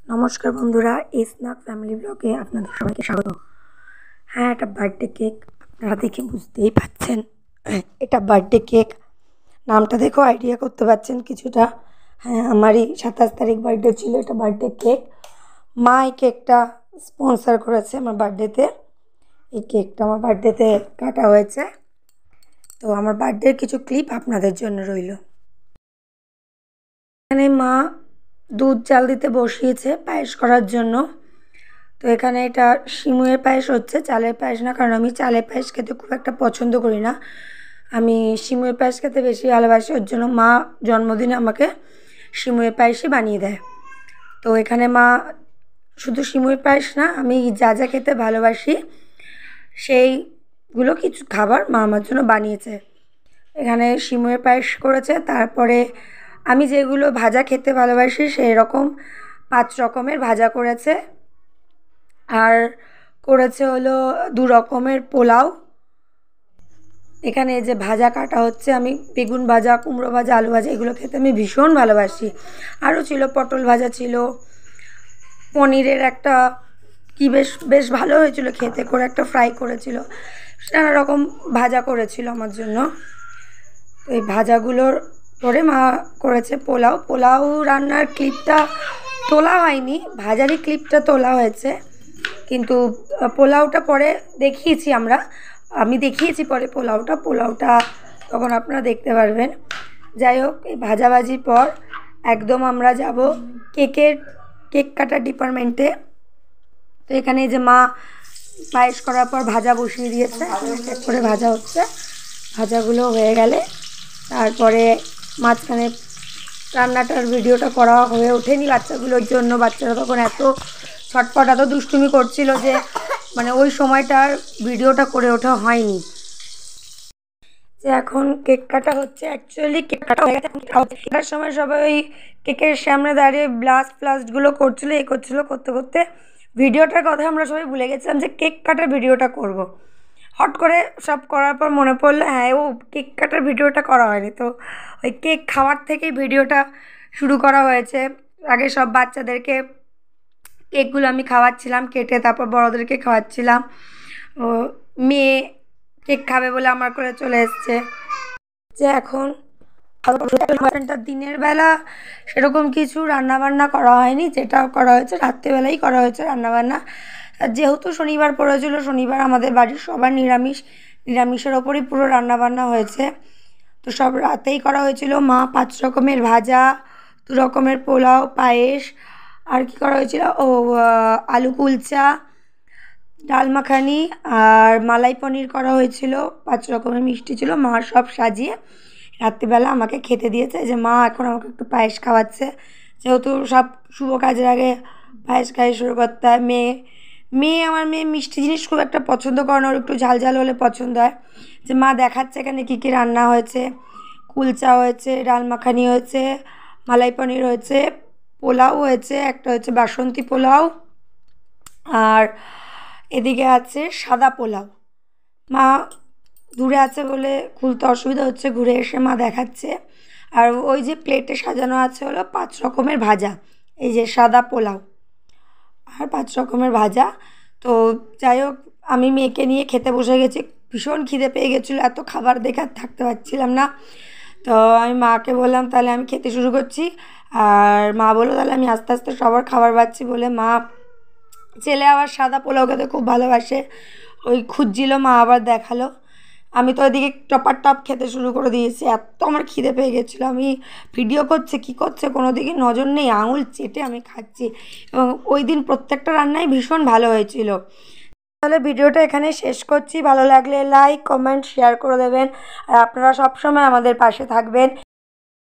নমস্কার বন্ধুরা, snack family ব্লগে আপনাদের সবাইকে স্বাগত। হ্যাঁ, এটা বার্থডে কেক। আপনারা দেখে বুঝতেই পাচ্ছেন এটা বার্থডে কেক। নামটা দেখেও আইডিয়া করতে পারছেন কিছুটা। হ্যাঁ, আমারই 27 তারিখ বার্থডে ছিল। এটা বার্থডে কেক। মা এই কেকটা স্পন্সর করেছে আমার বার্থডেতে। এই কেকটা আমার বার্থডেতে কাটা হয়েছে। তো আমার বার্থডের কিছু ক্লিপ আপনাদের জন্য রইল। এখানে মা দুধ জাল দিতে বসিয়েছে পায়েস করার জন্য। তো এখানে এটা সিমুয়ের পায়েস হচ্ছে, চালের পায়েস না, কারণ আমি চালের পায়েস খেতে খুব একটা পছন্দ করি না। আমি সিমুয়ের পায়েস খেতে বেশি ভালোবাসি। ওর জন্য মা জন্মদিনে আমাকে সিমুয়ের পায়েসই বানিয়ে দেয়। তো এখানে মা শুধু সিমুয়ের পায়েস না, আমি যা যা খেতে ভালোবাসি সেইগুলো কিছু খাবার মা আমার জন্য বানিয়েছে। এখানে সিমুয়ের পায়েস করেছে, তারপরে আমি যেগুলো ভাজা খেতে ভালোবাসি সেই রকম 5 রকমের ভাজা করেছে। আর করেছে হলো 2 রকমের পোলাও। এখানে যে ভাজা কাটা হচ্ছে, আমি বেগুন ভাজা, কুমড়ো ভাজা, আলু ভাজা এগুলো খেতে আমি ভীষণ ভালোবাসি। আরও ছিল পটল ভাজা, ছিল পনিরের একটা কি বেশ ভালো হয়েছিল খেতে, করে একটা ফ্রাই করেছিল, নানা রকম ভাজা করেছিল আমার জন্য। তো এই ভাজাগুলোর পরে মা করেছে পোলাও। পোলাও রান্নার ক্লিপটা তোলা হয়নি, ভাজারই ক্লিপটা তোলা হয়েছে, কিন্তু পোলাওটা পরে দেখিয়েছি আমি দেখিয়েছি পরে পোলাওটা তখন আপনারা দেখতে পারবেন। যাই হোক, এই ভাজাভাজির পর একদম আমরা যাব কেক কাটার ডিপার্টমেন্টে। তো এখানে যে মা পায়েস করার পর ভাজা বসিয়ে দিয়েছে, এক করে ভাজা হচ্ছে। ভাজাগুলো হয়ে গেলে তারপরে মাঝখানে রান্নাটার ভিডিওটা করা হয়ে ওঠেনি বাচ্চাগুলোর জন্য। বাচ্চারা তখন এত ছটফট, এত দুষ্টুমি করছিল যে মানে ওই সময়টার ভিডিওটা করে ওঠা হয়নি। যে এখন কেক কাটা হচ্ছে, অ্যাকচুয়ালি কেক কাটা হয়ে গেছে। কেকার সময় সবাই ওই কেকের সামনে দাঁড়িয়ে ব্লাস্টগুলো করছিল, করতে করতে ভিডিওটার কথা আমরা সবাই ভুলে গেছিলাম যে কেক কাটার ভিডিওটা করব। হট করে সব করার পর মনে পড়লো হ্যাঁ, কেক কাটার ভিডিওটা করা হয়নি। তো ওই কেক খাওয়ার থেকেই ভিডিওটা শুরু করা হয়েছে। আগে সব বাচ্চাদেরকে কেকগুলো আমি খাওয়াচ্ছিলাম কেটে, তারপর বড়োদেরকে খাওয়াচ্ছিলাম। ও মেয়ে কেক খাবে বলে আমার করে চলে এসছে। যে এখন দিনের বেলা সেরকম কিছু রান্নাবান্না করা হয়নি, যেটা করা হয়েছে রাত্রেবেলাই করা হয়েছে রান্নাবান্না। যেহেতু শনিবার পড়েছিল, শনিবার আমাদের বাড়ির সবার নিরামিষের ওপরই পুরো রান্নাবান্না হয়েছে। তো সব রাতেই করা হয়েছিল। মা 5 রকমের ভাজা, 2 রকমের পোলাও, পায়েস, আর কি করা হয়েছিল, আলু কুলচা, ডাল মাখানি আর মালাই পনির করা হয়েছিল। 5 রকমের মিষ্টি ছিল। মা সব সাজিয়ে রাত্রিবেলা আমাকে খেতে দিয়েছে। যে মা এখন আমাকে একটু পায়েস খাওয়াচ্ছে, যেহেতু সব শুভ কাজের আগে পায়েস খাই শুরু করতে হয়। আমার মেয়ে মিষ্টি জিনিস খুব একটা পছন্দ করে না, ওর একটু ঝাল ঝাল হলে পছন্দ হয়। যে মা দেখাচ্ছে এখানে কী কী রান্না হয়েছে। কুলচা হয়েছে, ডাল মাখানি হয়েছে, মালাই পনির হয়েছে, পোলাও হয়েছে, একটা হচ্ছে বাসন্তী পোলাও, আর এদিকে আছে সাদা পোলাও। মা দূরে আছে বলে খুলতে অসুবিধা হচ্ছে, ঘুরে এসে মা দেখাচ্ছে। আর ওই যে প্লেটে সাজানো আছে হলো 5 রকমের ভাজা, এই যে সাদা পোলাও আর 5 রকমের ভাজা। তো যাই হোক, আমি মেয়েকে নিয়ে খেতে বসে গেছি। ভীষণ খিদে পেয়ে গেছিলো, এত খাবার দেখে আর থাকতে পারছিলাম না। তো আমি মাকে বললাম তাহলে আমি খেতে শুরু করছি, আর মা বললো তাহলে আমি আস্তে আস্তে সবার খাবার পাচ্ছি বলে। মা ছেলে আবার সাদা পোলাও খেতে খুব ভালোবাসে, ওই খুঁজছিল, মা আবার দেখালো। আমি তো ওইদিকে টপ খেতে শুরু করে দিয়েছি, এত আমার খিদে পেয়ে গেছিলো। আমি ভিডিও করছে কী করছে কোনো দিকে নজর নেই, আঙুল চেটে আমি খাচ্ছি। এবং ওই দিন প্রত্যেকটা রান্নাই ভীষণ ভালো হয়েছিল। তাহলে ভিডিওটা এখানে শেষ করছি। ভালো লাগলে লাইক, কমেন্ট, শেয়ার করে দেবেন। আর আপনারা সবসময় আমাদের পাশে থাকবেন।